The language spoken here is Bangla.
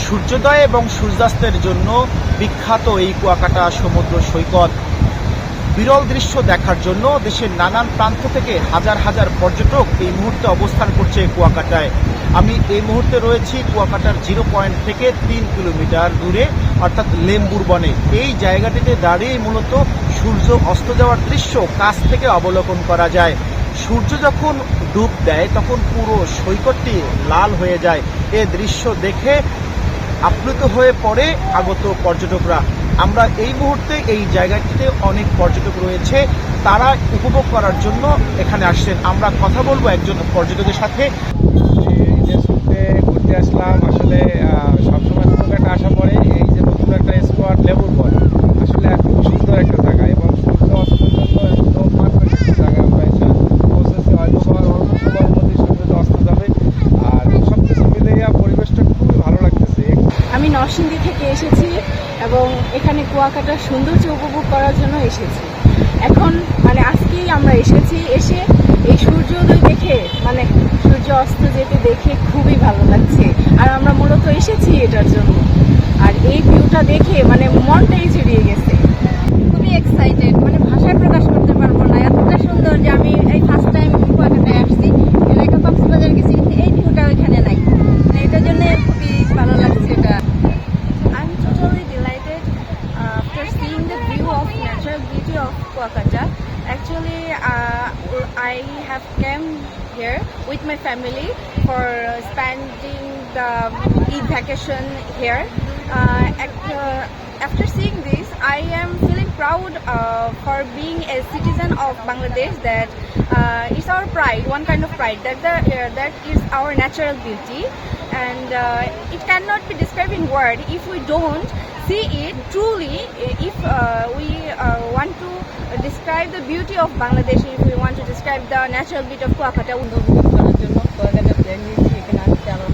সূর্যোদয় এবং সূর্যাস্তের জন্য বিখ্যাত এই কুয়াকাটা সমুদ্র সৈকত। বিরল দৃশ্য দেখার জন্য দেশের নানান প্রান্ত থেকে হাজার হাজার পর্যটক এই মুহূর্তে অবস্থান করছে কুয়াকাটায়। আমি এই মুহূর্তে রয়েছি কুয়াকাটার 0 পয়েন্ট থেকে 3 কিলোমিটার দূরে, অর্থাৎ লেম্বুর বনে। এই জায়গাটিতে দাঁড়িয়ে মূলত সূর্য অস্ত যাওয়ার দৃশ্য কাছ থেকে অবলোকন করা যায়। সূর্য যখন ডুব দেয় তখন পুরো সৈকতটি লাল হয়ে যায়। এ দৃশ্য দেখে আপ্লুত হয়ে পড়ে আগত পর্যটকরা। আমরা এই মুহূর্তে এই জায়গাটিতে অনেক পর্যটক রয়েছে, তারা উপভোগ করার জন্য এখানে আসছেন। আমরা কথা বলবো একজন পর্যটকের সাথে। এই যে ঘুরতে আসলাম, আসলে সবসময় কুয়াকাটা আসা পরে এই যে নতুন একটা স্পট লেবুর বন, আসলে খুব সুন্দর একটা জায়গা এবং সূর্য অস্ত পর্যন্ত একদম পারফেক্ট একটা জায়গা। আমরা এসে পৌঁছেছি, হয়তো অল্প সময়ের মধ্যে সূর্য অস্ত যাবে। আর সব কিছু মিলিয়ে পরিবেশটা খুবই ভালো লাগতেছে। আমি নরসিংদী থেকে এসেছি এবং এখানে কুয়াকাটার সৌন্দর্য উপভোগ করার জন্য এসেছি। এখন আজকেই আমরা এসেছি, এসে এই সূর্যোদয় দেখে সূর্য অস্ত যেতে দেখে খুবই ভালো লাগছে। আর আমরা মূলত এসেছি এটার জন্য, আর এই ভিউটা দেখে মনটাই জুড়িয়ে গেছে। খুবই এক্সাইটেড, ভাষায় প্রকাশ করতে পারবো না, এতটা সুন্দর যে আমি এই ফার্স্ট টাইম কুয়াকাটায় আসছি। এর আগে কক্সবাজার গেছি, কিন্তু এই ভিউটা ওইখানে নাই। এটার জন্য খুবই ভালো লাগছে এটা। I'm totally delighted after seeing the view of natural beauty of Kuakata. Actually, I have came here with my family for spending the Eid vacation here. After seeing this, I am feeling proud for being a citizen of Bangladesh. That it's our pride, one kind of pride, that is our natural beauty, and it cannot be described in word if we don't see it truly. If we want to describe the beauty of Bangladesh, if we want to describe the natural beauty of Kuakata, করার জন্য কুয়াকাটা প্ল্যান নিয়েছি। এখানে আসতে আমার